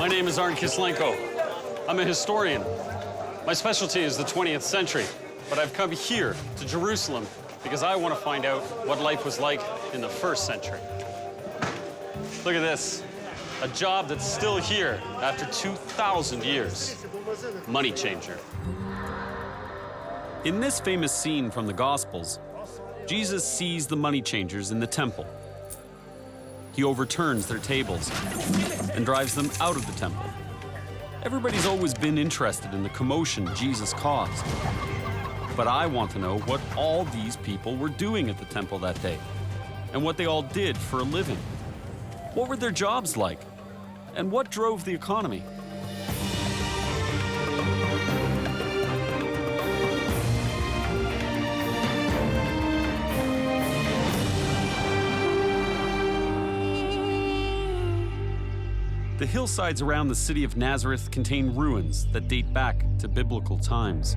name is Arne Kislenko. I'm a historian. My specialty is the 20th century, but I've come here to Jerusalem because I want to find out what life was like in the 1st century. Look at this. A job that's still here after 2,000 years. Money changer. In this famous scene from the Gospels, Jesus sees the money changers in the temple. He overturns their tables and drives them out of the temple. Everybody's always been interested in the commotion Jesus caused. But I want to know what all these people were doing at the temple that day, and what they all did for a living. What were their jobs like? And what drove the economy? The hillsides around the city of Nazareth contain ruins that date back to biblical times.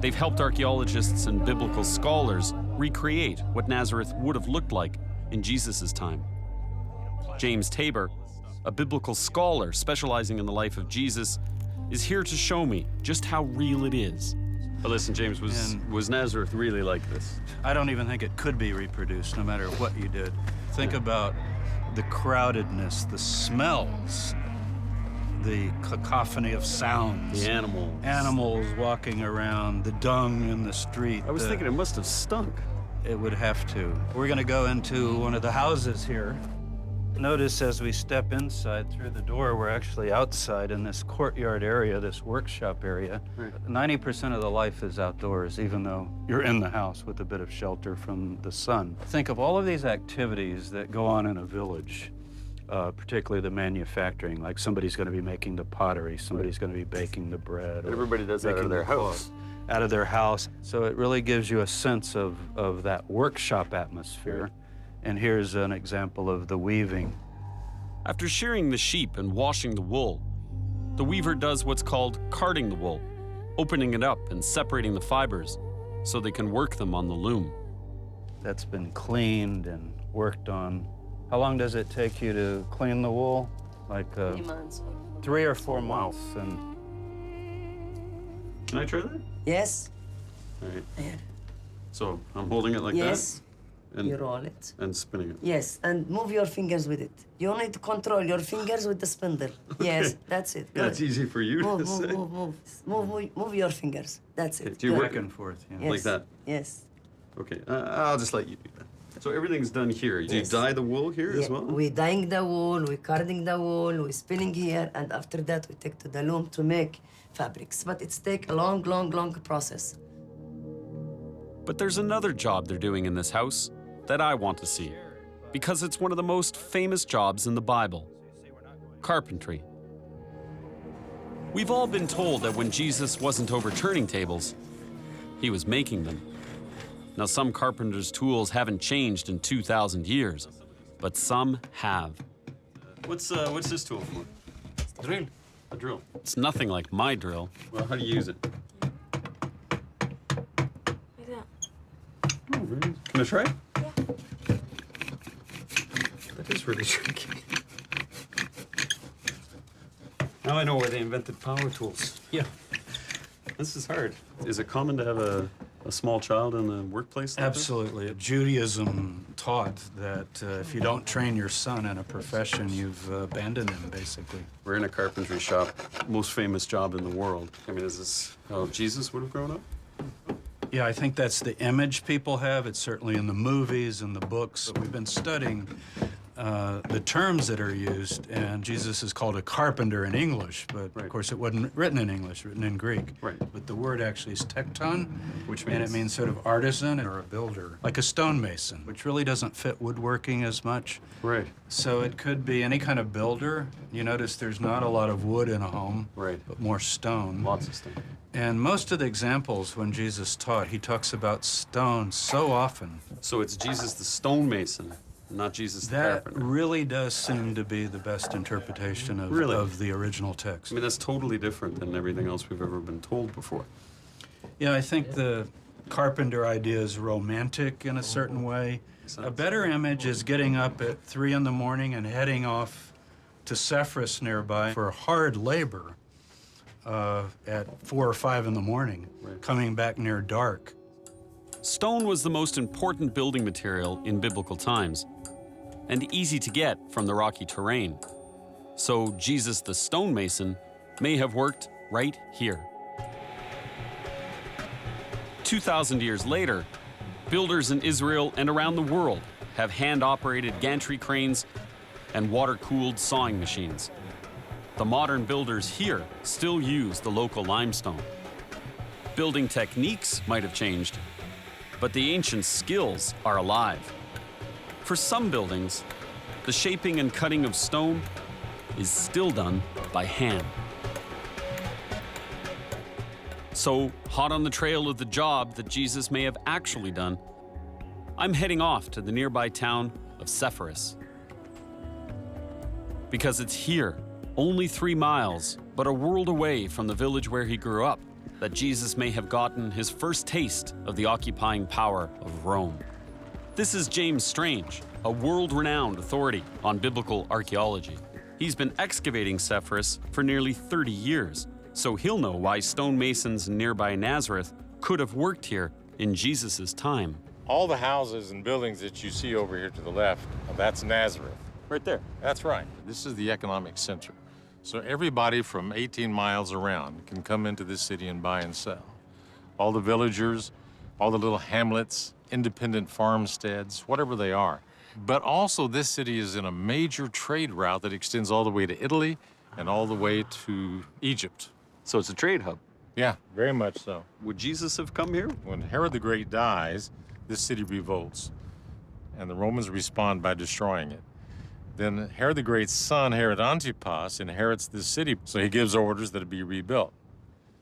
They've helped archaeologists and biblical scholars recreate what Nazareth would have looked like in Jesus' time. James Tabor, a biblical scholar specializing in the life of Jesus, is here to show me just how real it is. But listen, James, was Nazareth really like this? I don't even think it could be reproduced, no matter what you did. Think about the crowdedness, the smells, the cacophony of sounds. The animals. Animals walking around, the dung in the street. I was thinking it must have stunk. It would have to. We're going to go into one of the houses here. Notice as we step inside through the door, we're actually outside in this courtyard area, this workshop area. Right. 90% of the life is outdoors, even though you're in the house with a bit of shelter from the sun. Think of all of these activities that go on in a village, particularly the manufacturing, like somebody's going to be making the pottery, somebody's going to be baking the bread. Everybody does that out of their house. Out of their house. So it really gives you a sense of that workshop atmosphere. Right. And here's an example of the weaving. After shearing the sheep and washing the wool, the weaver does what's called carding the wool, opening it up and separating the fibers so they can work them on the loom. That's been cleaned and worked on. How long does it take you to clean the wool? Like 3 months. 3 or 4 months. And Can I try that? Yes. All right. Here. So I'm holding it like Yes. that? And, You roll it. and spinning it. Yes, and move your fingers with it. You need to control your fingers with the spindle. Yes, that's it. Yeah, it's easy for you Move, to move, say. move your fingers. That's it. Do you Good. work back and forth, yeah. Yes. like that? Yes. Okay, I'll just let you do that. So everything's done here. Do you Yes. dye the wool here as Yeah, well? we dyeing the wool, we carding the wool, we spinning here, and after that we take to the loom to make fabrics. But it's take a long, long, long process. But there's another job they're doing in this house that I want to see, because it's one of the most famous jobs in the Bible: carpentry. We've all been told that when Jesus wasn't overturning tables, he was making them. Now, some carpenters' tools haven't changed in 2,000 years, but some have. What's this tool for? Drill. A drill. It's nothing like my drill. Well, how do you use it? Like that. Oh, really? Can I try? Yeah. That is really tricky. Now I know why they invented power tools. Yeah. This is hard. Is it common to have a small child in the workplace like this? Absolutely. Judaism taught that if you don't train your son in a profession, you've abandoned him, basically. We're in a carpentry shop, most famous job in the world. I mean, is this how Jesus would have grown up? Yeah, I think that's the image people have. It's certainly in the movies and the books. We've been studying the terms that are used, and Jesus is called a carpenter in English, but Right. of course it wasn't written in English, written in Greek. Right. But the word actually is tekton, Which and it means? means sort of artisan or a builder, like a stonemason, which really doesn't fit woodworking as much. Right. So it could be any kind of builder. You notice there's not a lot of wood in a home, Right. but more stone. Lots of stuff. And most of the examples when Jesus taught, he talks about stone so often. So it's Jesus the stonemason, not Jesus the That carpenter. really does seem to be the best interpretation of, Really? of the original text. I mean, that's totally different than everything else we've ever been told before. Yeah, I think the carpenter idea is romantic in a certain way. A better image is getting up at 3 in the morning and heading off to Sepphoris nearby for hard labor at 4 or 5 in the morning, coming back near dark. Stone was the most important building material in biblical times, and easy to get from the rocky terrain. So Jesus the stonemason may have worked right here. 2,000 years later, builders in Israel and around the world have hand-operated gantry cranes and water-cooled sawing machines. The modern builders here still use the local limestone. Building techniques might have changed, but the ancient skills are alive. For some buildings, the shaping and cutting of stone is still done by hand. So, hot on the trail of the job that Jesus may have actually done, I'm heading off to the nearby town of Sepphoris. Because it's here, only 3 miles, but a world away from the village where he grew up, that Jesus may have gotten his first taste of the occupying power of Rome. This is James Strange, a world-renowned authority on biblical archaeology. He's been excavating Sepphoris for nearly 30 years, so he'll know why stonemasons in nearby Nazareth could have worked here in Jesus' time. All the houses and buildings that you see over here to the left, that's Nazareth. Right there. That's right. This is the economic center. So everybody from 18 miles around can come into this city and buy and sell. All the villagers, all the little hamlets, independent farmsteads, whatever they are. But also this city is in a major trade route that extends all the way to Italy and all the way to Egypt. So it's a trade hub. Yeah, very much so. Would Jesus have come here? When Herod the Great dies, this city revolts, and the Romans respond by destroying it. Then Herod the Great's son, Herod Antipas, inherits this city, so he gives orders that it be rebuilt.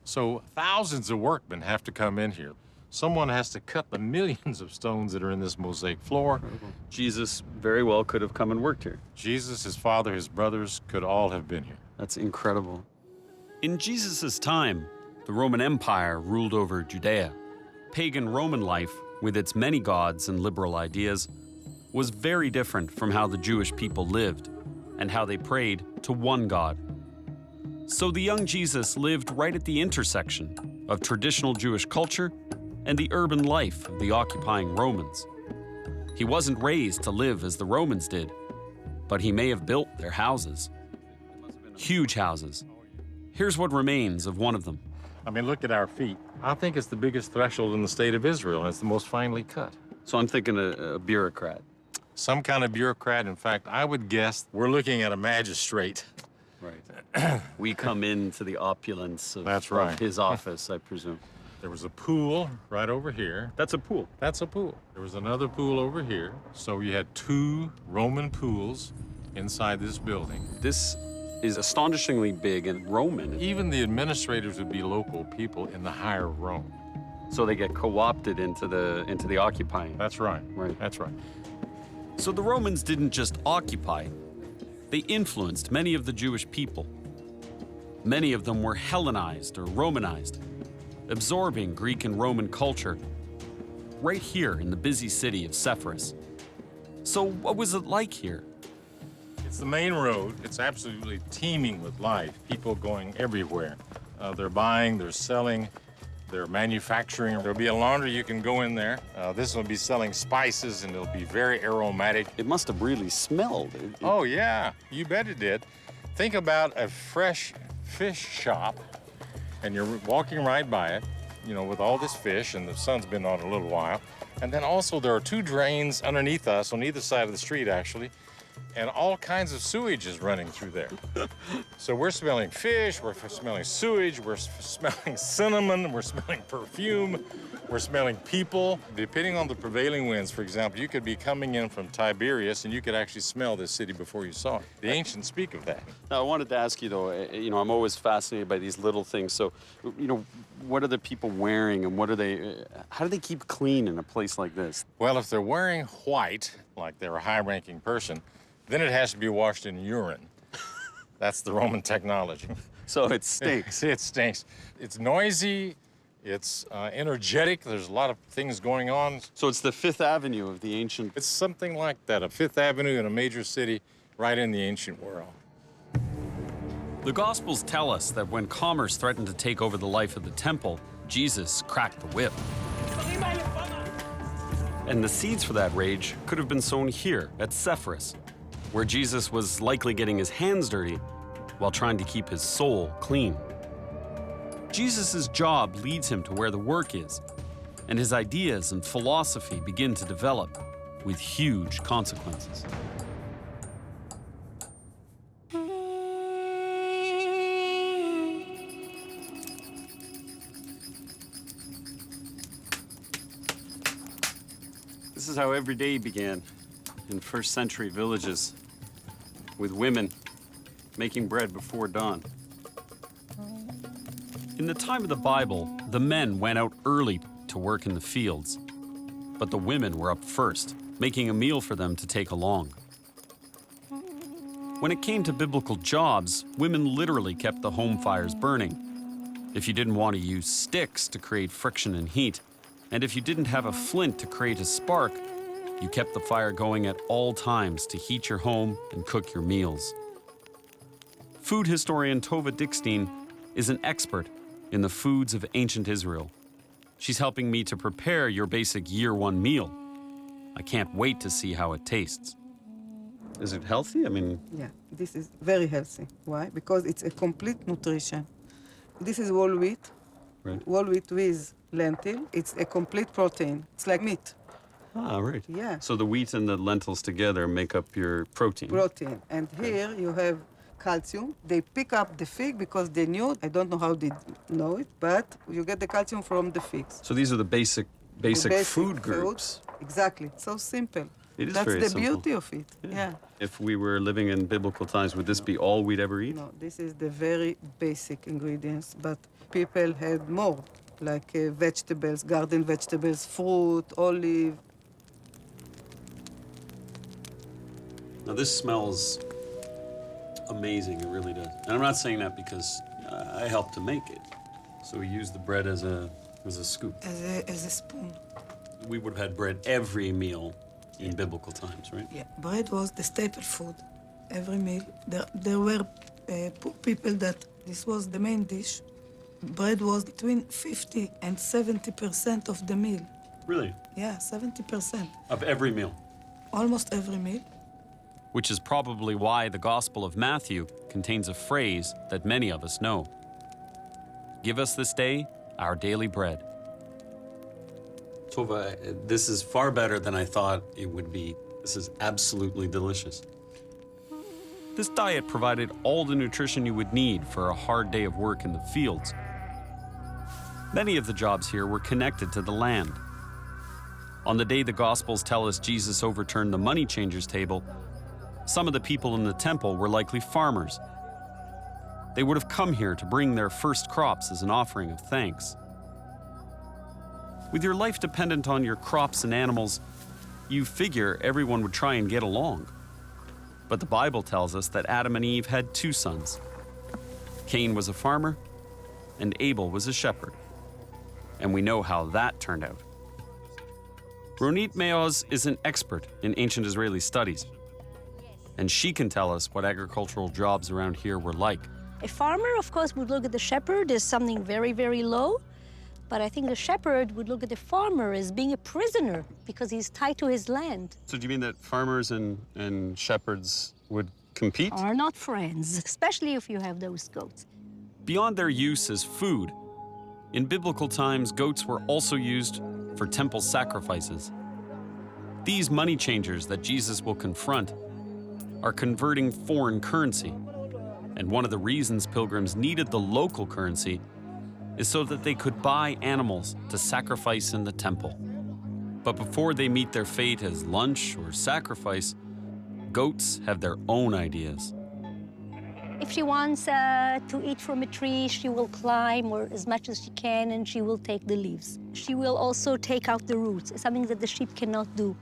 So thousands of workmen have to come in here. Someone has to cut the millions of stones that are in this mosaic floor. Jesus very well could have come and worked here. Jesus, his father, his brothers could all have been here. That's incredible. In Jesus' time, the Roman Empire ruled over Judea. Pagan Roman life, with its many gods and liberal ideas, was very different from how the Jewish people lived and how they prayed to one God. So the young Jesus lived right at the intersection of traditional Jewish culture and the urban life of the occupying Romans. He wasn't raised to live as the Romans did, but he may have built their houses. Huge houses. Here's what remains of one of them. I mean, look at our feet. I think it's the biggest threshold in the state of Israel, and it's the most finely cut. So I'm thinking a bureaucrat. Some kind of bureaucrat. In fact, I would guess we're looking at a magistrate. Right. We come into the opulence of, That's right. of his office, I presume. There was a pool right over here. That's a pool. That's a pool. There was another pool over here. So you had 2 Roman pools inside this building. This is astonishingly big and Roman. Even the administrators would be local people in the higher Rome. So they get co-opted into the occupying. That's right. Right. That's right. So the Romans didn't just occupy, they influenced many of the Jewish people. Many of them were Hellenized or Romanized, absorbing Greek and Roman culture right here in the busy city of Sepphoris. So what was it like here? It's the main road. It's absolutely teeming with life. People going everywhere. They're buying, they're selling, they're manufacturing. There'll be a laundry, you can go in there. This will be selling spices, and it'll be very aromatic. It must have really smelled. Oh, yeah, you bet it did. Think about a fresh fish shop, and you're walking right by it, you know, with all this fish, and the sun's been on a little while. And then also there are 2 drains underneath us, on either side of the street, actually, and all kinds of sewage is running through there. So we're smelling fish, we're smelling sewage, we're smelling cinnamon, we're smelling perfume, we're smelling people. Depending on the prevailing winds, for example, you could be coming in from Tiberias and you could actually smell this city before you saw it. The ancients speak of that. Now, I wanted to ask you, though, I'm always fascinated by these little things. So, what are the people wearing, and how do they keep clean in a place like this? Well, if they're wearing white, like they're a high-ranking person, then it has to be washed in urine. That's the Roman technology. So it stinks. It stinks. It's noisy, it's energetic, there's a lot of things going on. So it's the Fifth Avenue of the ancient... It's something like that, a Fifth Avenue in a major city right in the ancient world. The Gospels tell us that when commerce threatened to take over the life of the temple, Jesus cracked the whip. And the seeds for that rage could have been sown here at Sepphoris, where Jesus was likely getting his hands dirty while trying to keep his soul clean. Jesus' job leads him to where the work is, and his ideas and philosophy begin to develop with huge consequences. This is how every day began in first-century villages, with women making bread before dawn. In the time of the Bible, the men went out early to work in the fields, but the women were up first, making a meal for them to take along. When it came to biblical jobs, women literally kept the home fires burning. If you didn't want to use sticks to create friction and heat, and if you didn't have a flint to create a spark, you kept the fire going at all times to heat your home and cook your meals. Food historian Tova Dickstein is an expert in the foods of ancient Israel. She's helping me to prepare your basic year one meal. I can't wait to see how it tastes. Is it healthy? I mean... Yeah, this is very healthy. Why? Because it's a complete nutrition. This is whole wheat. Right. Whole wheat with lentil. It's a complete protein. It's like meat. Ah, right. Yeah. So the wheat and the lentils together make up your protein. Protein. And here you have calcium. They pick up the fig because they knew, I don't know how they know it, but you get the calcium from the figs. So these are the basic food groups. Exactly. So simple. It is That's very the simple. beauty of it. Yeah. If we were living in biblical times, would this be all we'd ever eat? No, this is the very basic ingredients, but people had more, like vegetables, garden vegetables, fruit, olive. Now this smells amazing, it really does. And I'm not saying that because I helped to make it. So we use the bread as a scoop. As a spoon. We would have had bread every meal in biblical times, right? Yeah, bread was the staple food. Every meal. There were poor people that this was the main dish. Bread was between 50 and 70% of the meal. Really? Yeah, 70%. Of every meal? Almost every meal. Which is probably why the Gospel of Matthew contains a phrase that many of us know. Give us this day our daily bread. Tova, this is far better than I thought it would be. This is absolutely delicious. This diet provided all the nutrition you would need for a hard day of work in the fields. Many of the jobs here were connected to the land. On the day the Gospels tell us Jesus overturned the money changers' table, some of the people in the temple were likely farmers. They would have come here to bring their first crops as an offering of thanks. With your life dependent on your crops and animals, you figure everyone would try and get along. But the Bible tells us that Adam and Eve had two sons. Cain was a farmer, and Abel was a shepherd. And we know how that turned out. Ronit Meoz is an expert in ancient Israeli studies, and she can tell us what agricultural jobs around here were like. A farmer, of course, would look at the shepherd as something very, very low. But I think the shepherd would look at the farmer as being a prisoner because he's tied to his land. So do you mean that farmers and shepherds would compete? Are not friends, especially if you have those goats. Beyond their use as food, in biblical times, goats were also used for temple sacrifices. These money changers that Jesus will confront are converting foreign currency. And one of the reasons pilgrims needed the local currency is so that they could buy animals to sacrifice in the temple. But before they meet their fate as lunch or sacrifice, goats have their own ideas. If she wants to eat from a tree, she will climb or as much as she can, and she will take the leaves. She will also take out the roots, something that the sheep cannot do.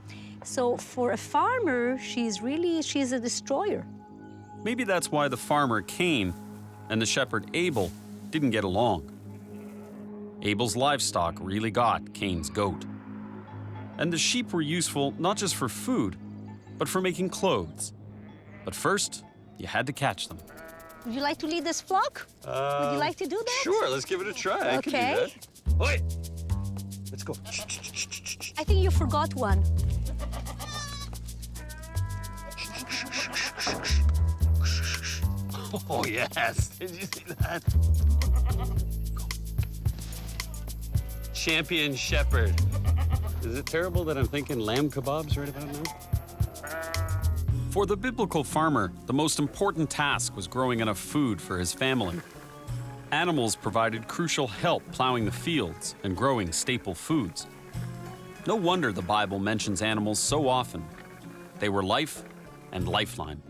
So for a farmer, she's a destroyer. Maybe that's why the farmer Cain and the shepherd Abel didn't get along. Abel's livestock really got Cain's goat. And the sheep were useful not just for food, but for making clothes. But first, you had to catch them. Would you like to lead this flock? Would you like to do that? Sure, let's give it a try. I can do Okay. that. Wait. Let's go. I think you forgot one. Oh, yes. Did you see that? Champion Shepherd. Is it terrible that I'm thinking lamb kebabs right about now? For the biblical farmer, the most important task was growing enough food for his family. Animals provided crucial help plowing the fields and growing staple foods. No wonder the Bible mentions animals so often. They were life and lifeline.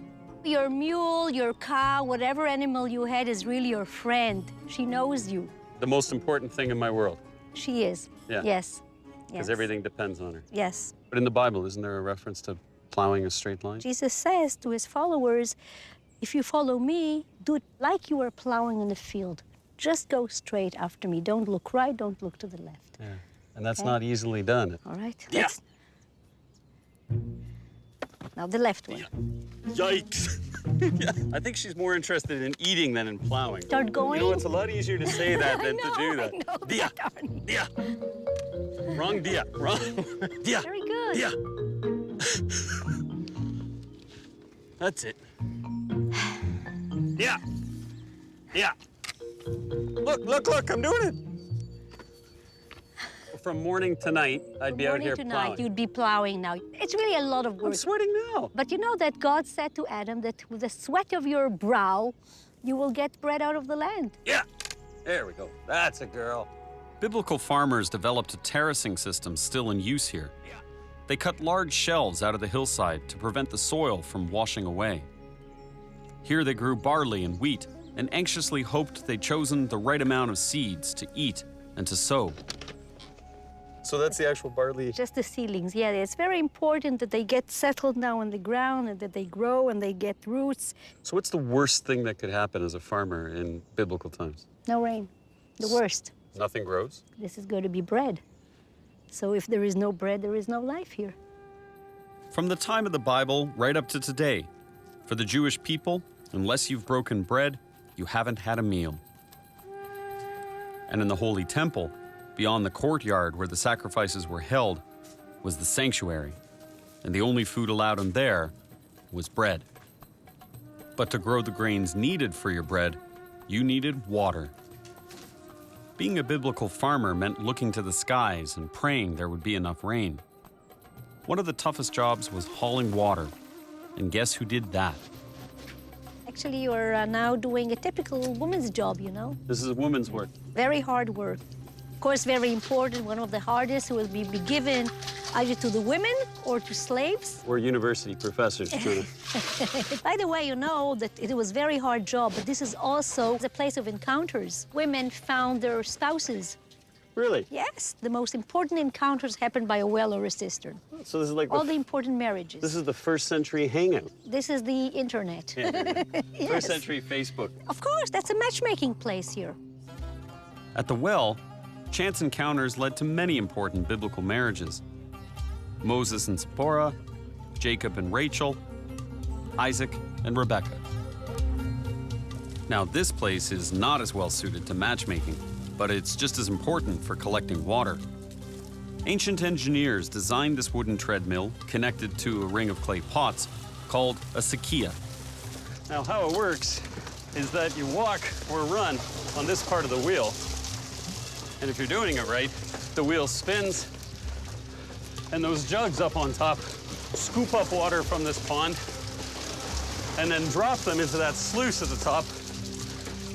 Your mule, your cow, whatever animal you had is really your friend. She knows you. The most important thing in my world, She is. Yeah. Yes. because Yes. everything depends on her. Yes. But in the Bible, isn't there a reference to plowing a straight line? Jesus says to his followers, if you follow me, do it like you are plowing in the field. Just go straight after me. Don't look right, don't look to the left. Yeah. And that's Okay. not easily done. All right? Yeah. Now the left one. Yikes. Yeah. I think she's more interested in eating than in plowing. Start going. You know, it's a lot easier to say that I than know, to do that. I know. Dia. Dia. Wrong dia. Wrong. Dia. Very good. Dia. That's it. Yeah. Yeah. Look, I'm doing it. From morning to night, I'd be out Morning here to plowing. night, you'd be plowing now. It's really a lot of I'm work. sweating now. But you know that God said to Adam that with the sweat of your brow, you will get bread out of the land. Yeah. There we go. That's a girl. Biblical farmers developed a terracing system still in use here. They cut large shelves out of the hillside to prevent the soil from washing away. Here they grew barley and wheat and anxiously hoped they'd chosen the right amount of seeds to eat and to sow. So that's the actual barley. Just the seedlings, yeah. It's very important that they get settled now on the ground and that they grow and they get roots. So what's the worst thing that could happen as a farmer in biblical times? No rain, the worst. Nothing grows? This is going to be bread. So if there is no bread, there is no life here. From the time of the Bible right up to today, for the Jewish people, unless you've broken bread, you haven't had a meal. And in the Holy Temple, beyond the courtyard where the sacrifices were held, was the sanctuary, and the only food allowed in there was bread. But to grow the grains needed for your bread, you needed water. Being a biblical farmer meant looking to the skies and praying there would be enough rain. One of the toughest jobs was hauling water, and guess who did that? Actually, you're now doing a typical woman's job, you know? This is a woman's work. Very hard work. Of course, very important. One of the hardest will be given either to the women or to slaves. We're university professors, Trina. By the way, you know that it was a very hard job, but this is also a place of encounters. Women found their spouses. Really? Yes, the most important encounters happened by a well or a cistern. So this is like All the important marriages. this is the first century hangout. This is the internet. Yes. First century Facebook. Of course, that's a matchmaking place here. At the well, chance encounters led to many important biblical marriages. Moses and Sepphoris, Jacob and Rachel, Isaac and Rebekah. Now, this place is not as well suited to matchmaking, but it's just as important for collecting water. Ancient engineers designed this wooden treadmill connected to a ring of clay pots called a sakia. Now, how it works is that you walk or run on this part of the wheel, and if you're doing it right, the wheel spins, and those jugs up on top scoop up water from this pond and then drop them into that sluice at the top.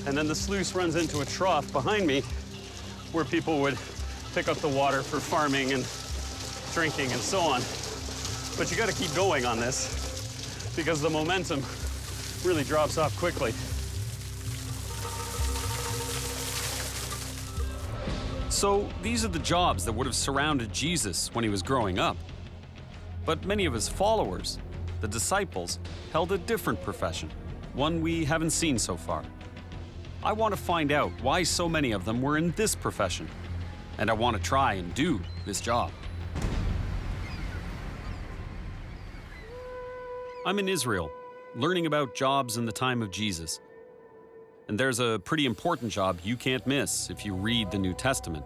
And then the sluice runs into a trough behind me where people would pick up the water for farming and drinking and so on. But you gotta keep going on this because the momentum really drops off quickly. So these are the jobs that would have surrounded Jesus when he was growing up. But many of his followers, the disciples, held a different profession, one we haven't seen so far. I want to find out why so many of them were in this profession, and I want to try and do this job. I'm in Israel, learning about jobs in the time of Jesus. And there's a pretty important job you can't miss if you read the New Testament,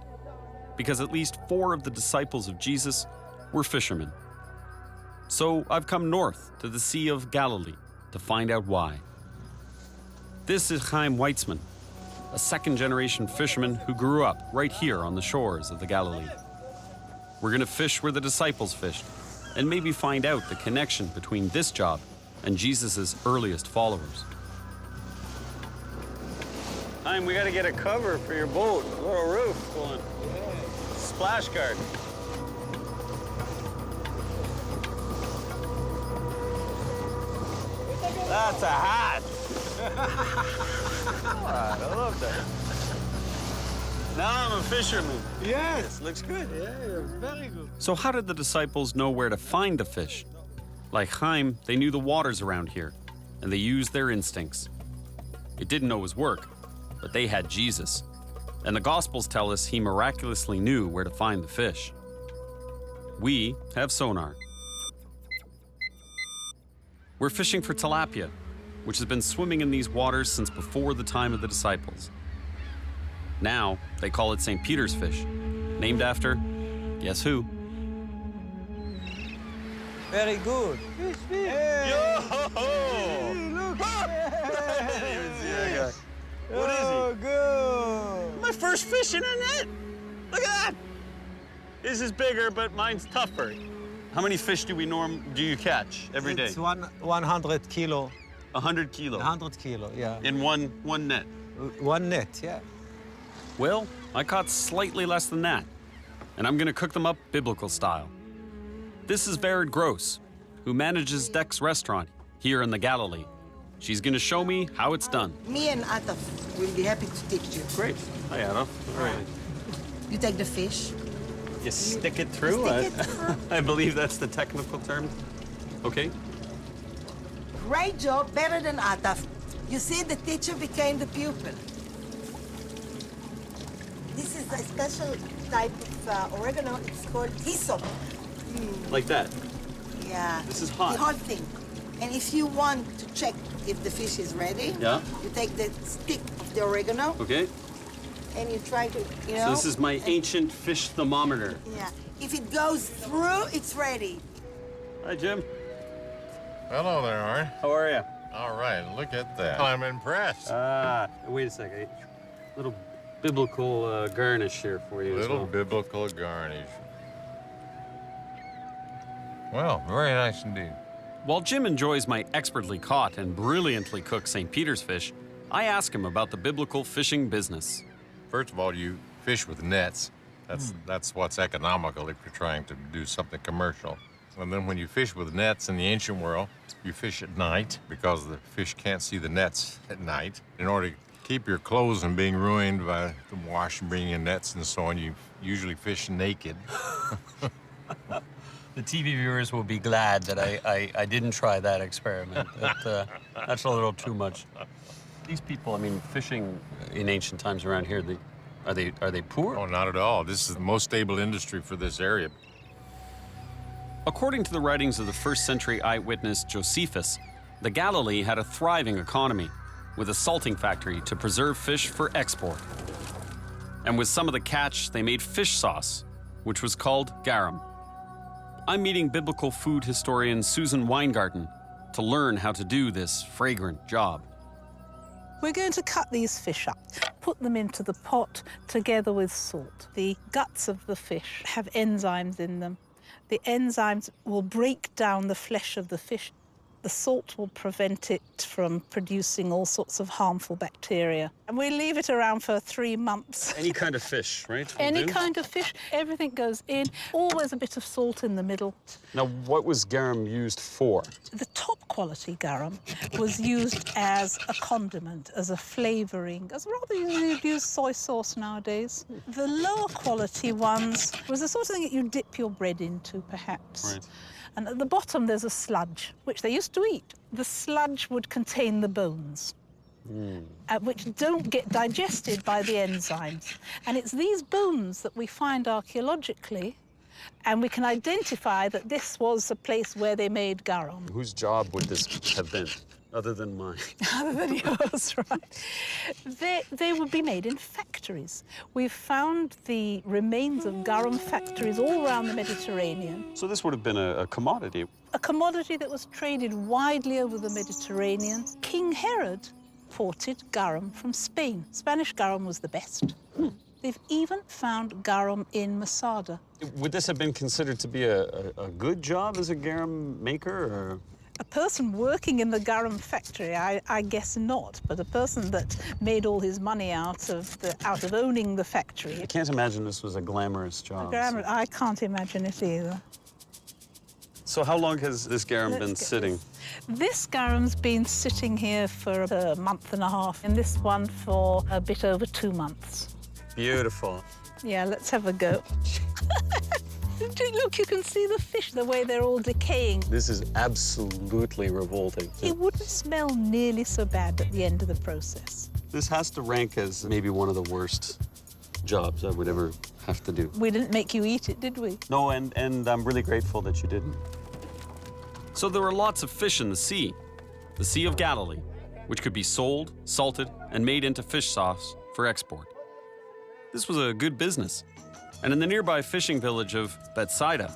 because at least 4 of the disciples of Jesus were fishermen. So I've come north to the Sea of Galilee to find out why. This is Chaim Weitzman, a second-generation fisherman who grew up right here on the shores of the Galilee. We're going to fish where the disciples fished and maybe find out the connection between this job and Jesus' earliest followers. Chaim, we got to get a cover for your boat, a little roof going. Splash guard. That's a hat. I love that. Now I'm a fisherman. Yes. Looks good. Yeah, very good. So how did the disciples know where to find the fish? Like Chaim, they knew the waters around here, and they used their instincts. It didn't always work, but they had Jesus. And the Gospels tell us he miraculously knew where to find the fish. We have sonar. We're fishing for tilapia, which has been swimming in these waters since before the time of the disciples. Now, they call it St. Peter's fish, named after, guess who? Very good. Fish, fish. Yo! Look. What is he? Oh, good. My first fish in a net! Look at that! His is bigger, but mine's tougher. How many fish do you catch every day? It's 100 kilo. 100 kilo. 100 kilo, yeah. In one net. One net, yeah. Well, I caught slightly less than that, and I'm gonna cook them up biblical style. This is Vered Gross, who manages Deck's restaurant here in the Galilee. She's gonna show me how it's done. Me and Ataf will be happy to teach you. Great. Hi, Anna. All right. You take the fish. You stick it through? Stick it through. I believe that's the technical term. Okay. Great job, better than Ataf. You see, the teacher became the pupil. This is a special type of oregano. It's called hyssop. Like that. Yeah. This is hot. The whole thing. And if you want to check if the fish is ready, Yeah. you take the stick of the oregano Okay. and you try to, you know. So this is my ancient fish thermometer. Yeah. If it goes through, it's ready. Hi, Jim. Hello there, Arne. How are you? All right, look at that. I'm impressed. Wait a second. Little biblical garnish here for you. Little biblical garnish. Well, very nice indeed. While Jim enjoys my expertly caught and brilliantly cooked St. Peter's fish, I ask him about the biblical fishing business. First of all, you fish with nets. That's what's economical if you're trying to do something commercial. And then when you fish with nets in the ancient world, you fish at night because the fish can't see the nets at night. In order to keep your clothes from being ruined by the wash and bringing in nets and so on, you usually fish naked. The TV viewers will be glad that I didn't try that experiment. That's a little too much. These people, I mean, fishing in ancient times around here, are they poor? Oh, not at all. This is the most stable industry for this area. According to the writings of the first century eyewitness Josephus, the Galilee had a thriving economy with a salting factory to preserve fish for export. And with some of the catch, they made fish sauce, which was called garum. I'm meeting biblical food historian Susan Weingarten to learn how to do this fragrant job. We're going to cut these fish up, put them into the pot together with salt. The guts of the fish have enzymes in them. The enzymes will break down the flesh of the fish. The salt will prevent it from producing all sorts of harmful bacteria. And we leave it around for 3 months. Any kind of fish, right? Any kind of fish, everything goes in. Always a bit of salt in the middle. Now, what was garum used for? The top quality garum was used as a condiment, as a flavoring, as rather you'd use soy sauce nowadays. The lower quality ones was the sort of thing that you dip your bread into, perhaps. Right. And at the bottom, there's a sludge, which they used to eat. The sludge would contain the bones, which don't get digested by the enzymes. And it's these bones that we find archaeologically, and we can identify that this was a place where they made garum. Whose job would this have been? Other than mine. Other than yours, right. They would be made in factories. We've found the remains of garum factories all around the Mediterranean. So this would have been a commodity. A commodity that was traded widely over the Mediterranean. King Herod imported garum from Spain. Spanish garum was the best. They've even found garum in Masada. Would this have been considered to be a good job as a garum maker, or? A person working in the garum factory, I guess not, but a person that made all his money out of owning the factory. I can't imagine this was a glamorous job. I can't imagine it either. So how long has this garum been sitting? This garum's been sitting here for a month and a half, and this one for a bit over 2 months. Beautiful. Yeah, let's have a go. Look, you can see the fish, the way they're all decaying. This is absolutely revolting. It wouldn't smell nearly so bad at the end of the process. This has to rank as maybe one of the worst jobs I would ever have to do. We didn't make you eat it, did we? No, and I'm really grateful that you didn't. So there were lots of fish in the Sea of Galilee, which could be sold, salted, and made into fish sauce for export. This was a good business. And in the nearby fishing village of Bethsaida,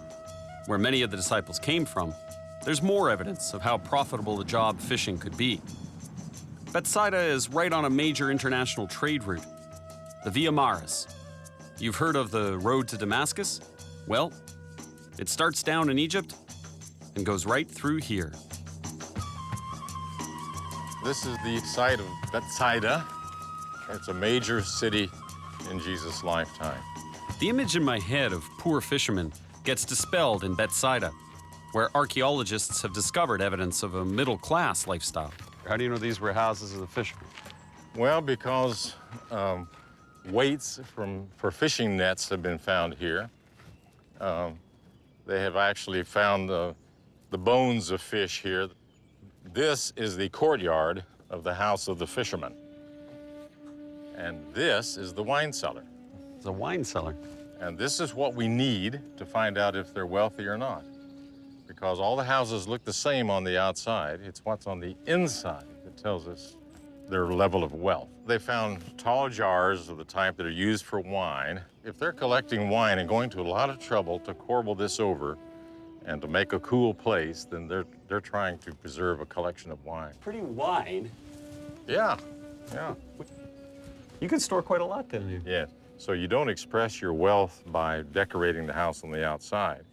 where many of the disciples came from, there's more evidence of how profitable a job fishing could be. Bethsaida is right on a major international trade route, the Via Maris. You've heard of the road to Damascus? Well, it starts down in Egypt and goes right through here. This is the site of Bethsaida. It's a major city in Jesus' lifetime. The image in my head of poor fishermen gets dispelled in Bethsaida, where archaeologists have discovered evidence of a middle-class lifestyle. How do you know these were houses of the fishermen? Well, because weights for fishing nets have been found here. They have actually found the bones of fish here. This is the courtyard of the house of the fisherman. And this is the wine cellar. It's a wine cellar. And this is what we need to find out if they're wealthy or not. Because all the houses look the same on the outside. It's what's on the inside that tells us their level of wealth. They found tall jars of the type that are used for wine. If they're collecting wine and going to a lot of trouble to corbel this over and to make a cool place, then they're trying to preserve a collection of wine. Pretty wide. Yeah. You can store quite a lot down here. Yeah. So you don't express your wealth by decorating the house on the outside.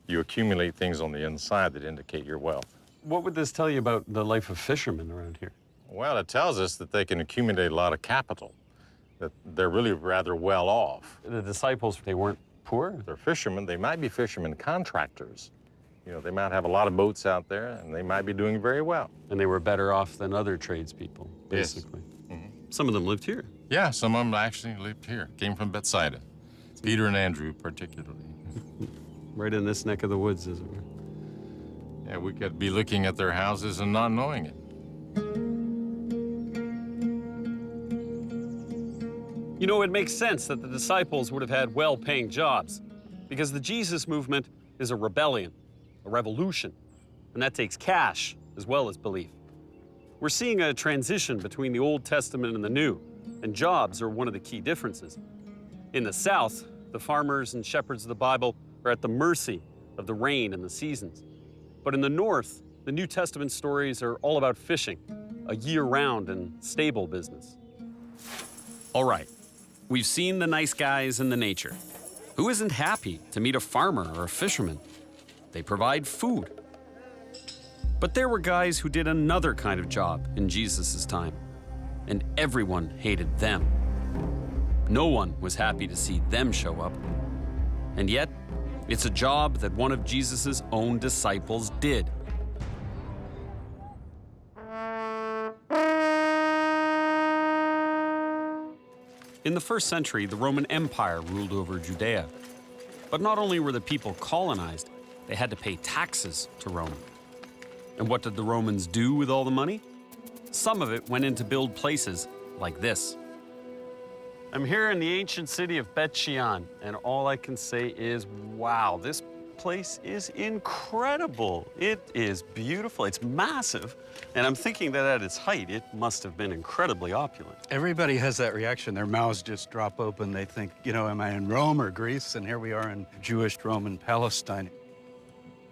You accumulate things on the inside that indicate your wealth. What would this tell you about the life of fishermen around here? Well, it tells us that they can accumulate a lot of capital, that they're really rather well off. The disciples, they weren't poor? They're fishermen. They might be fishermen contractors. You know, they might have a lot of boats out there, and they might be doing very well. And they were better off than other tradespeople, basically. Yes. Mm-hmm. Some of them lived here. Yeah, some of them actually lived here, came from Bethsaida. Peter and Andrew, particularly. Right in this neck of the woods, as it were. Yeah, we could be looking at their houses and not knowing it. You know, it makes sense that the disciples would have had well-paying jobs, because the Jesus movement is a rebellion, a revolution, and that takes cash as well as belief. We're seeing a transition between the Old Testament and the New, and jobs are one of the key differences. In the South, the farmers and shepherds of the Bible are at the mercy of the rain and the seasons. But in the North, the New Testament stories are all about fishing, a year-round and stable business. All right, we've seen the nice guys and the nature. Who isn't happy to meet a farmer or a fisherman? They provide food. But there were guys who did another kind of job in Jesus' time, and everyone hated them. No one was happy to see them show up. And yet, it's a job that one of Jesus' own disciples did. In the first century, the Roman Empire ruled over Judea. But not only were the people colonized, they had to pay taxes to Rome. And what did the Romans do with all the money? Some of it went in to build places like this. I'm here in the ancient city of Bet Shean, and all I can say is, wow, this place is incredible. It is beautiful. It's massive. And I'm thinking that at its height, it must have been incredibly opulent. Everybody has that reaction. Their mouths just drop open. They think, you know, am I in Rome or Greece? And here we are in Jewish Roman Palestine.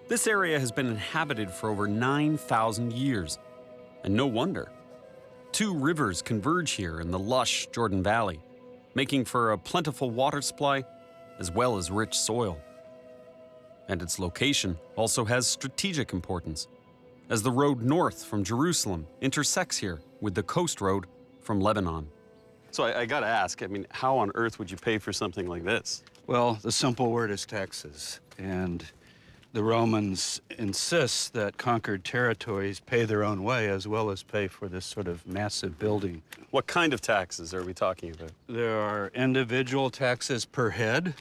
This area has been inhabited for over 9,000 years. And no wonder. 2 rivers converge here in the lush Jordan Valley, making for a plentiful water supply as well as rich soil. And its location also has strategic importance, as the road north from Jerusalem intersects here with the coast road from Lebanon. So I gotta ask, I mean, how on earth would you pay for something like this? Well, the simple word is taxes. And the Romans insist that conquered territories pay their own way as well as pay for this sort of massive building. What kind of taxes are we talking about? There are individual taxes per head,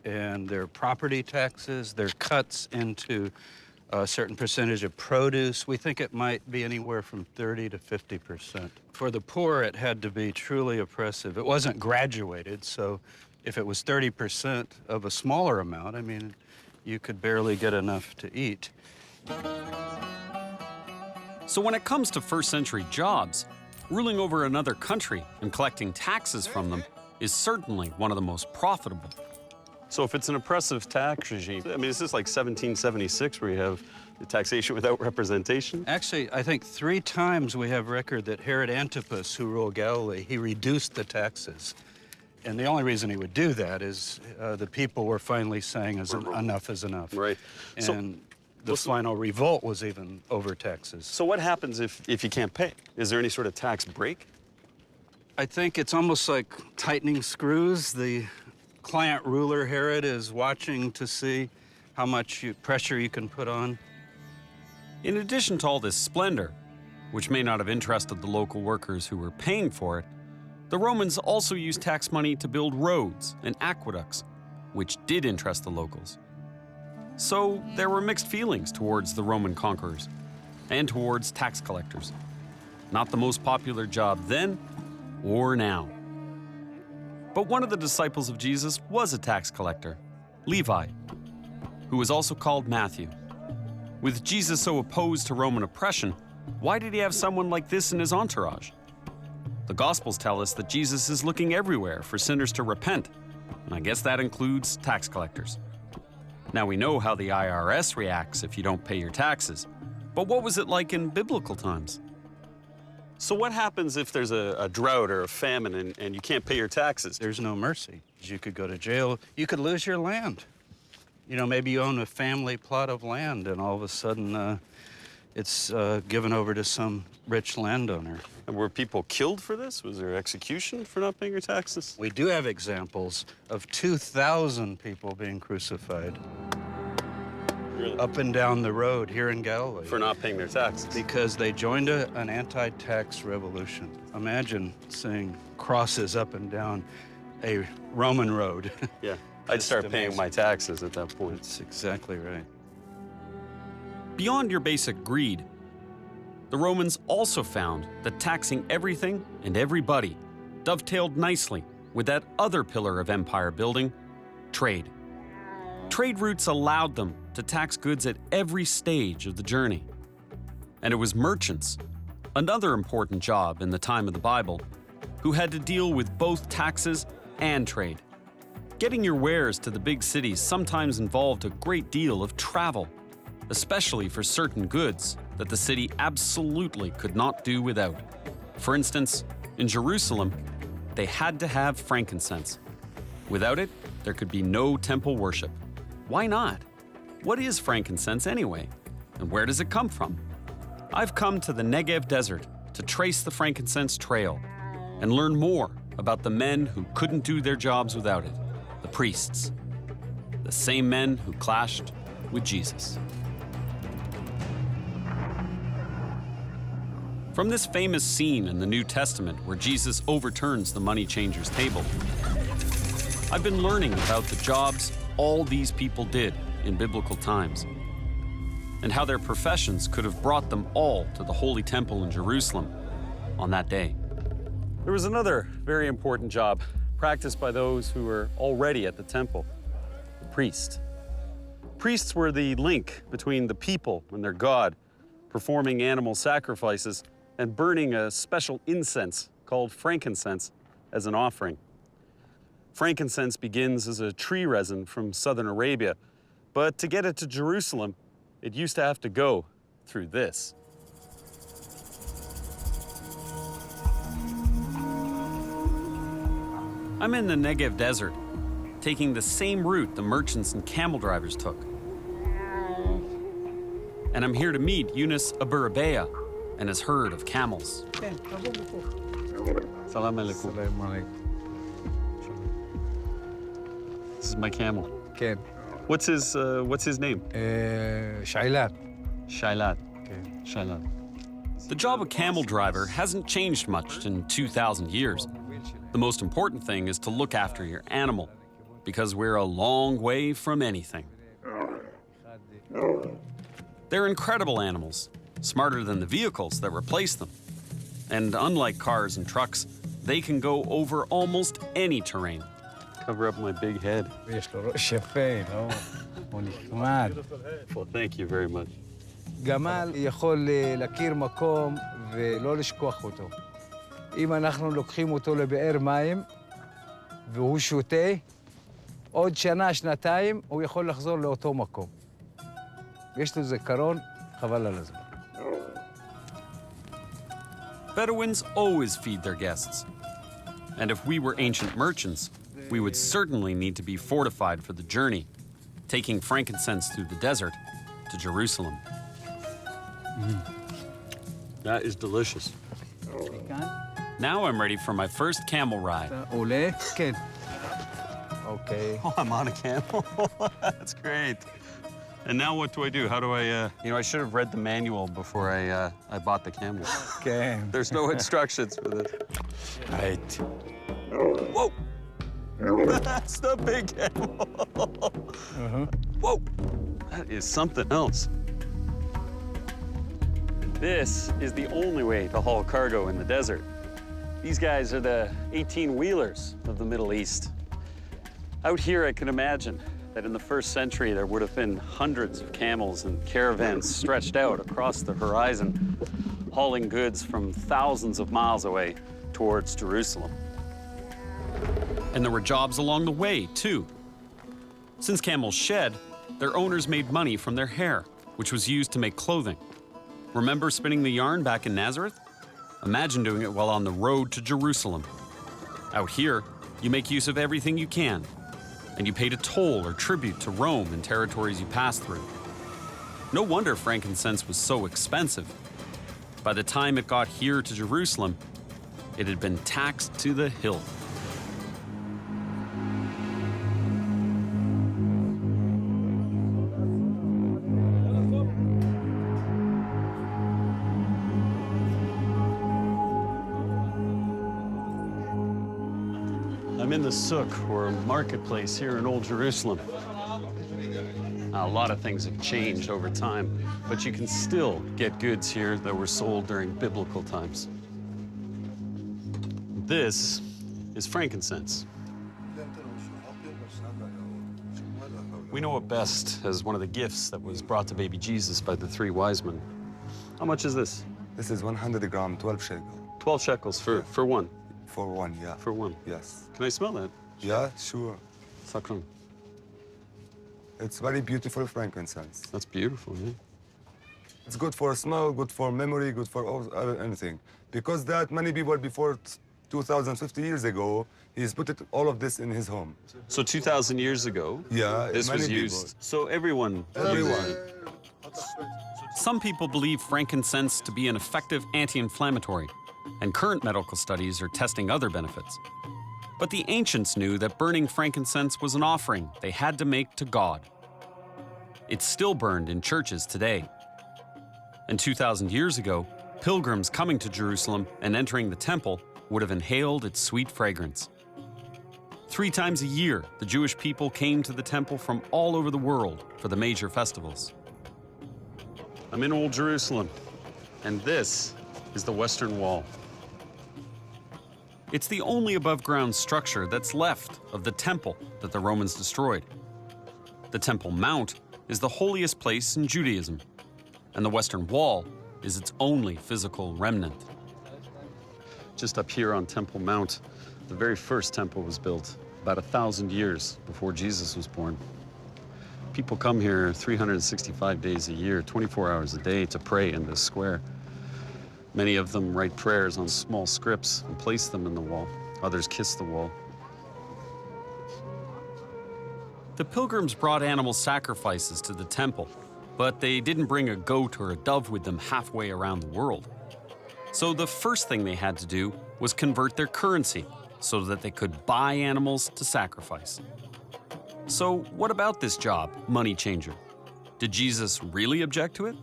and there are property taxes. There are cuts into a certain percentage of produce. We think it might be anywhere from 30 to 50%. For the poor, it had to be truly oppressive. It wasn't graduated, so if it was 30% of a smaller amount, I mean, you could barely get enough to eat. So when it comes to first century jobs, ruling over another country and collecting taxes from them is certainly one of the most profitable. So if it's an oppressive tax regime, I mean, is this like 1776 where you have the taxation without representation? Actually, I think 3 times we have record that Herod Antipas, who ruled Galilee, he reduced the taxes. And the only reason he would do that is the people were finally saying enough is enough. Right. And the final revolt was even over taxes. So what happens if you can't pay? Is there any sort of tax break? I think it's almost like tightening screws. The client ruler, Herod, is watching to see how much pressure you can put on. In addition to all this splendor, which may not have interested the local workers who were paying for it, the Romans also used tax money to build roads and aqueducts, which did interest the locals. So there were mixed feelings towards the Roman conquerors and towards tax collectors. Not the most popular job then or now. But one of the disciples of Jesus was a tax collector, Levi, who was also called Matthew. With Jesus so opposed to Roman oppression, why did he have someone like this in his entourage? The Gospels tell us that Jesus is looking everywhere for sinners to repent, and I guess that includes tax collectors. Now we know how the IRS reacts if you don't pay your taxes, but what was it like in biblical times? So what happens if there's a drought or a famine and you can't pay your taxes? There's no mercy. You could go to jail. You could lose your land. You know, maybe you own a family plot of land and all of a sudden it's given over to some rich landowner. And were people killed for this? Was there execution for not paying your taxes? We do have examples of 2,000 people being crucified. Really? Up and down the road here in Galilee. For not paying their taxes? Because they joined an anti-tax revolution. Imagine seeing crosses up and down a Roman road. Yeah, I'd start paying my taxes at that point. That's exactly right. Beyond your basic greed, the Romans also found that taxing everything and everybody dovetailed nicely with that other pillar of empire building, trade. Trade routes allowed them to tax goods at every stage of the journey. And it was merchants, another important job in the time of the Bible, who had to deal with both taxes and trade. Getting your wares to the big cities sometimes involved a great deal of travel, especially for certain goods that the city absolutely could not do without. For instance, in Jerusalem, they had to have frankincense. Without it, there could be no temple worship. Why not? What is frankincense anyway? And where does it come from? I've come to the Negev desert to trace the frankincense trail and learn more about the men who couldn't do their jobs without it, the priests. The same men who clashed with Jesus. From this famous scene in the New Testament where Jesus overturns the money changer's table, I've been learning about the jobs all these people did in biblical times, and how their professions could have brought them all to the Holy Temple in Jerusalem on that day. There was another very important job practiced by those who were already at the temple, the priest. priests were the link between the people and their god, performing animal sacrifices and burning a special incense called frankincense as an offering. Frankincense begins as a tree resin from southern Arabia, but to get it to Jerusalem, it used to have to go through this. I'm in the Negev desert, taking the same route the merchants and camel drivers took. And I'm here to meet Yunus Aburabeya and his herd of camels. Salam alaikum. This is my camel. כן. What's his name? שייlat. Shailat. Shailat. The job of camel driver hasn't changed much in 2,000 years. The most important thing is to look after your animal, because we're a long way from anything. They're incredible animals, smarter than the vehicles that replace them. And unlike cars and trucks, they can go over almost any terrain. Cover up my big head. יש לו ראש יפה, לא? הוא נחמד. Well, thank you very much. גמל יכול להכיר מקום ולא לשכוח אותו. אם אנחנו לוקחים אותו לבאר מים והוא שותה, עוד שנה, שנתיים, הוא יכול לחזור לאותו מקום. יש לו זיכרון, חבל על הזמן. Bedouins always feed their guests. And if we were ancient merchants, we would certainly need to be fortified for the journey, taking frankincense through the desert to Jerusalem. That is delicious. Now I'm ready for my first camel ride. עולה? כן. אוקיי. Oh, I'm on a camel. That's great. And now what do I do? How do I, I should have read the manual before I bought the camel. כן. There's no instructions for this. Right. Whoa! That's the big camel. Whoa! That is something else. This is the only way to haul cargo in the desert. These guys are the 18-wheelers of the Middle East. Out here, I can imagine that in the first century, there would have been hundreds of camels and caravans stretched out across the horizon, hauling goods from thousands of miles away towards Jerusalem. And there were jobs along the way, too. Since camels shed, their owners made money from their hair, which was used to make clothing. Remember spinning the yarn back in Nazareth? Imagine doing it while on the road to Jerusalem. Out here, you make use of everything you can, and you paid a toll or tribute to Rome and territories you passed through. No wonder frankincense was so expensive. By the time it got here to Jerusalem, it had been taxed to the hilt. I'm in the souk, or marketplace, here in Old Jerusalem. A lot of things have changed over time, but you can still get goods here that were sold during biblical times. This is frankincense. We know it best as one of the gifts that was brought to baby Jesus by the three wise men. How much is this? This is 100 gram, 12 shekels. 12 shekels for one? For one, yeah. For one? Yes. Can I smell that? Yeah, sure. Sakram. It's very beautiful frankincense. That's beautiful, yeah. It's good for smell, good for memory, good for anything. Because that many people before 2,050 years ago, he's put all of this in his home. So 2,000 years ago, yeah, this was used. People. So everyone. Some people believe frankincense to be an effective anti-inflammatory, and current medical studies are testing other benefits. But the ancients knew that burning frankincense was an offering they had to make to God. It's still burned in churches today. And 2,000 years ago, pilgrims coming to Jerusalem and entering the temple would have inhaled its sweet fragrance. 3 times a year, the Jewish people came to the temple from all over the world for the major festivals. I'm in Old Jerusalem, and this is the Western Wall. It's the only above-ground structure that's left of the temple that the Romans destroyed. The Temple Mount is the holiest place in Judaism, and the Western Wall is its only physical remnant. Just up here on Temple Mount, the very first temple was built about 1,000 years before Jesus was born. People come here 365 days a year, 24 hours a day to pray in this square. Many of them write prayers on small scripts and place them in the wall. Others kiss the wall. The pilgrims brought animal sacrifices to the temple, but they didn't bring a goat or a dove with them halfway around the world. So the first thing they had to do was convert their currency so that they could buy animals to sacrifice. So what about this job, money changer? Did Jesus really object to it?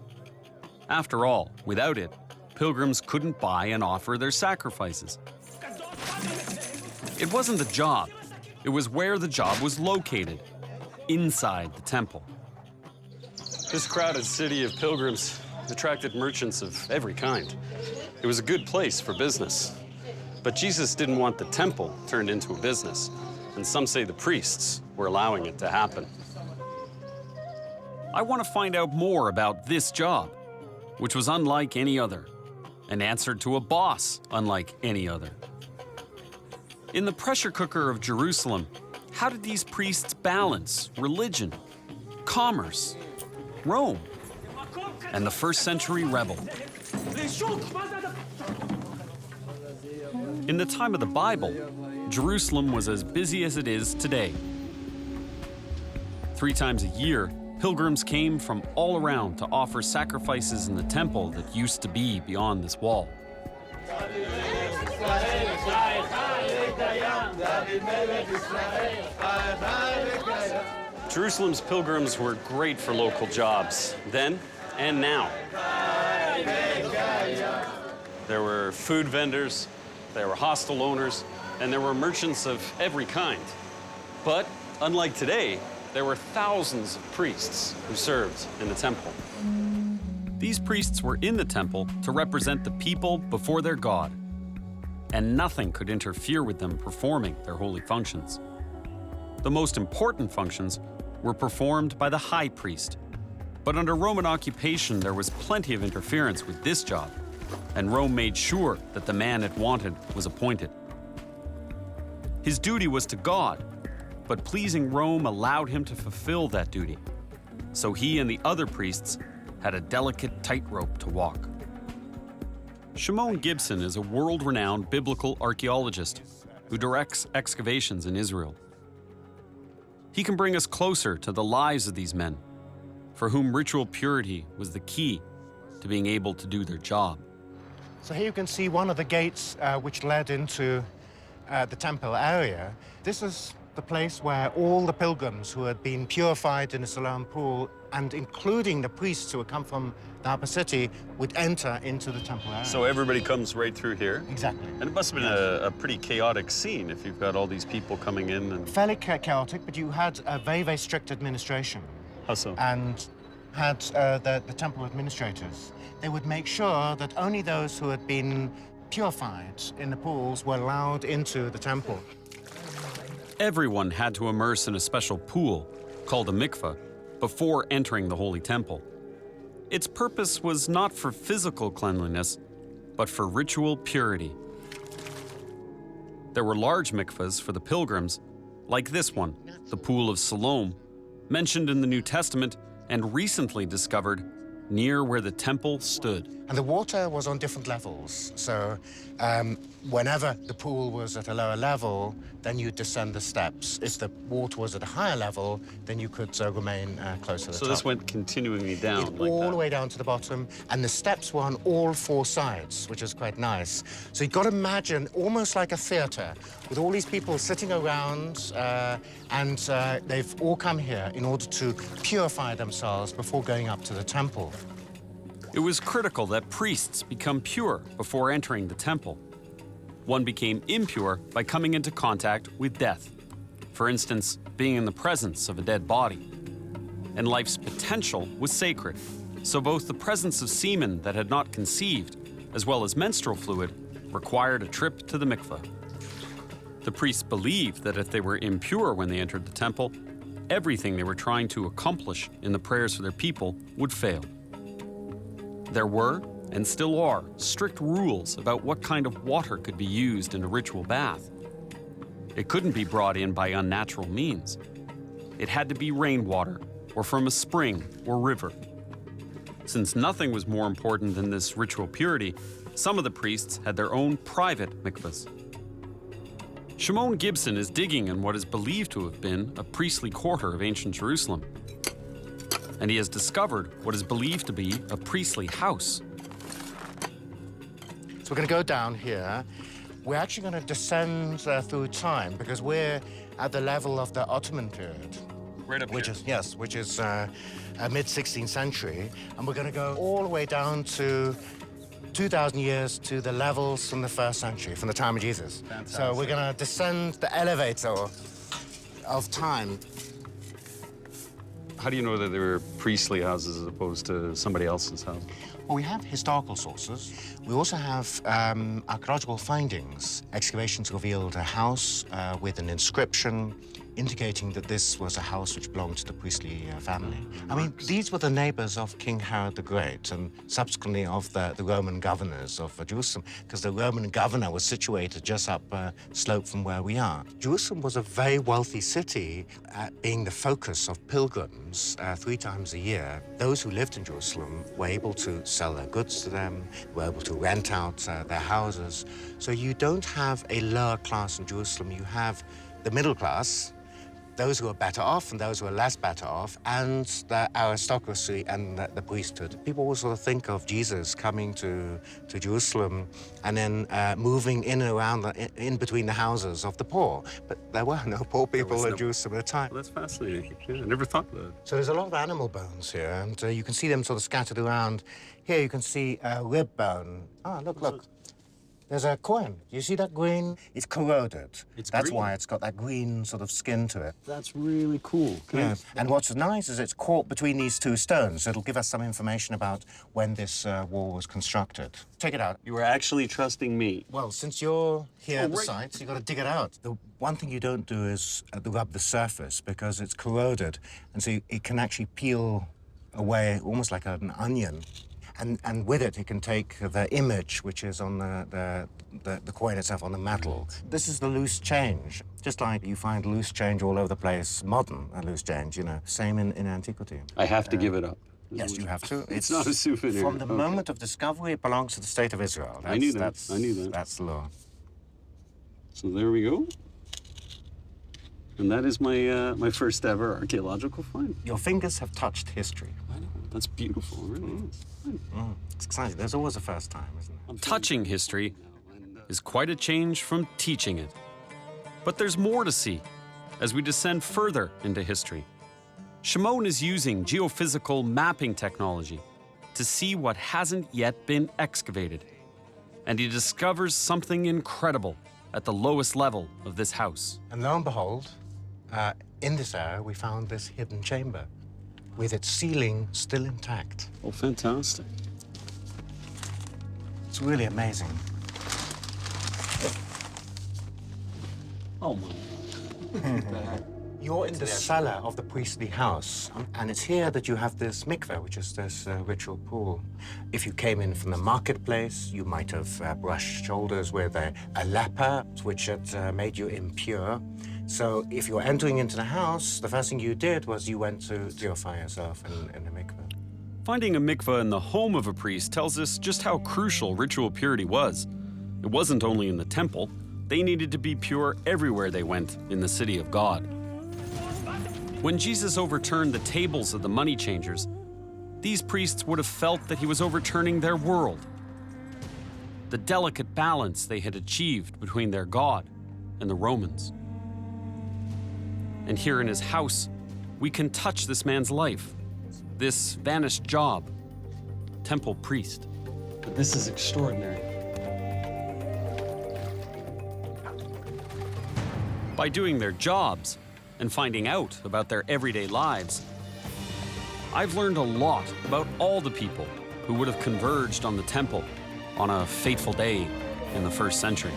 After all, without it, pilgrims couldn't buy and offer their sacrifices. It wasn't the job, it was where the job was located, inside the temple. This crowded city of pilgrims attracted merchants of every kind. It was a good place for business. But Jesus didn't want the temple turned into a business, and some say the priests were allowing it to happen. I want to find out more about this job, which was unlike any other, and answered to a boss unlike any other. In the pressure cooker of Jerusalem, how did these priests balance religion, commerce, Rome, and the first century rebel? In the time of the Bible, Jerusalem was as busy as it is today. 3 times a year, pilgrims came from all around to offer sacrifices in the temple that used to be beyond this wall. Jerusalem's pilgrims were great for local jobs, then and now. There were food vendors, there were hostel owners, and there were merchants of every kind. But unlike today, there were thousands of priests who served in the temple. These priests were in the temple to represent the people before their God, and nothing could interfere with them performing their holy functions. The most important functions were performed by the high priest, but under Roman occupation there was plenty of interference with this job, and Rome made sure that the man it wanted was appointed. His duty was to God, but pleasing Rome allowed him to fulfill that duty. So he and the other priests had a delicate tightrope to walk. Shimon Gibson is a world-renowned biblical archaeologist who directs excavations in Israel. He can bring us closer to the lives of these men, for whom ritual purity was the key to being able to do their job. So here you can see one of the gates which led into the temple area. This is the place where all the pilgrims who had been purified in the Siloam pool, and including the priests who had come from the upper city, would enter into the temple area. So everybody comes right through here? Exactly. And it must have been a pretty chaotic scene if you've got all these people coming in. And Fairly chaotic, but you had a very, very strict administration. How so? And had the temple administrators. They would make sure that only those who had been purified in the pools were allowed into the temple. Everyone had to immerse in a special pool, called a mikveh, before entering the Holy Temple. Its purpose was not for physical cleanliness, but for ritual purity. There were large mikvahs for the pilgrims, like this one, the Pool of Siloam, mentioned in the New Testament and recently discovered near where the temple stood. And the water was on different levels. So whenever the pool was at a lower level, then you'd descend the steps. If the water was at a higher level, then you could remain closer to the top. So this went continually down like all that? the way down to the bottom, and the steps were on all 4 sides, which is quite nice. So you've got to imagine almost like a theater, with all these people sitting around, and they've all come here in order to purify themselves before going up to the temple. It was critical that priests become pure before entering the temple. One became impure by coming into contact with death. For instance, being in the presence of a dead body. And life's potential was sacred, so both the presence of semen that had not conceived, as well as menstrual fluid, required a trip to the mikveh. The priests believed that if they were impure when they entered the temple, everything they were trying to accomplish in the prayers for their people would fail. There were, and still are, strict rules about what kind of water could be used in a ritual bath. It couldn't be brought in by unnatural means. It had to be rainwater, or from a spring or river. Since nothing was more important than this ritual purity, some of the priests had their own private mikvahs. Shimon Gibson is digging in what is believed to have been a priestly quarter of ancient Jerusalem. And he has discovered what is believed to be a priestly house. So we're going to go down here. We're actually going to descend through time because we're at the level of the Ottoman period. Right up which here. is, yes, which is mid-16th century. And we're going to go all the way down to 2,000 years to the levels from the 1st century, from the time of Jesus. Fantastic. So we're going to descend the elevator of time. How do you know that they were priestly houses as opposed to somebody else's house? Well, we have historical sources. We also have archaeological findings. Excavations revealed a house with an inscription indicating that this was a house which belonged to the priestly family. I mean, these were the neighbors of King Herod the Great and subsequently of the Roman governors of Jerusalem, because the Roman governor was situated just up slope from where we are. Jerusalem was a very wealthy city, being the focus of pilgrims 3 times a year. Those who lived in Jerusalem were able to sell their goods to them, were able to rent out their houses. So you don't have a lower class in Jerusalem, you have the middle class, those who are better off and those who are less better off, and the aristocracy and the priesthood. People always sort of think of Jesus coming to Jerusalem and then moving in and around, in between the houses of the poor. But there were no poor people in Jerusalem at the time. Well, that's fascinating. Yeah, I never thought that. So there's a lot of animal bones here, and you can see them sort of scattered around. Here you can see a rib bone. Ah, look. There's a coin. You see that green? It's corroded. That's green. why it's got that green sort of skin to it. That's really cool. Yeah. And what's nice is it's caught between these 2 stones. It'll give us some information about when this wall was constructed. Take it out. You were actually trusting me. Well, since you're here at the site, you've got to dig it out. The one thing you don't do is rub the surface because it's corroded, and so it can actually peel away almost like an onion. And with it, you can take the image, which is on the coin itself, on the metal. This is the loose change. Just like you find loose change all over the place, modern loose change, you know. Same in antiquity. I have to give it up. Yes, you have to. It's not a souvenir. From the moment of discovery, it belongs to the state of Israel. I knew that. I knew that. That's the law. So there we go. And that is my my first ever archaeological find. Your fingers have touched history. I know. That's beautiful. It really is. It's exciting. There's always a first time, isn't it? Touching history is quite a change from teaching it. But there's more to see as we descend further into history. Shimon is using geophysical mapping technology to see what hasn't yet been excavated. And he discovers something incredible at the lowest level of this house. And lo and behold, in this area, we found this hidden chamber with its ceiling still intact. Oh, fantastic. It's really amazing. Oh, my. You're in the cellar of the priestly house, and it's here that you have this mikveh, which is this ritual pool. If you came in from the marketplace, you might have brushed shoulders with a leper, which had made you impure. So if you're entering into the house, the first thing you did was you went to purify yourself in the mikveh. Finding a mikveh in the home of a priest tells us just how crucial ritual purity was. It wasn't only in the temple. They needed to be pure everywhere they went in the city of God. When Jesus overturned the tables of the money changers, these priests would have felt that he was overturning their world. The delicate balance they had achieved between their God and the Romans. And here in his house, we can touch this man's life, this vanished job, temple priest. But this is extraordinary. By doing their jobs and finding out about their everyday lives, I've learned a lot about all the people who would have converged on the temple on a fateful day in the 1st century.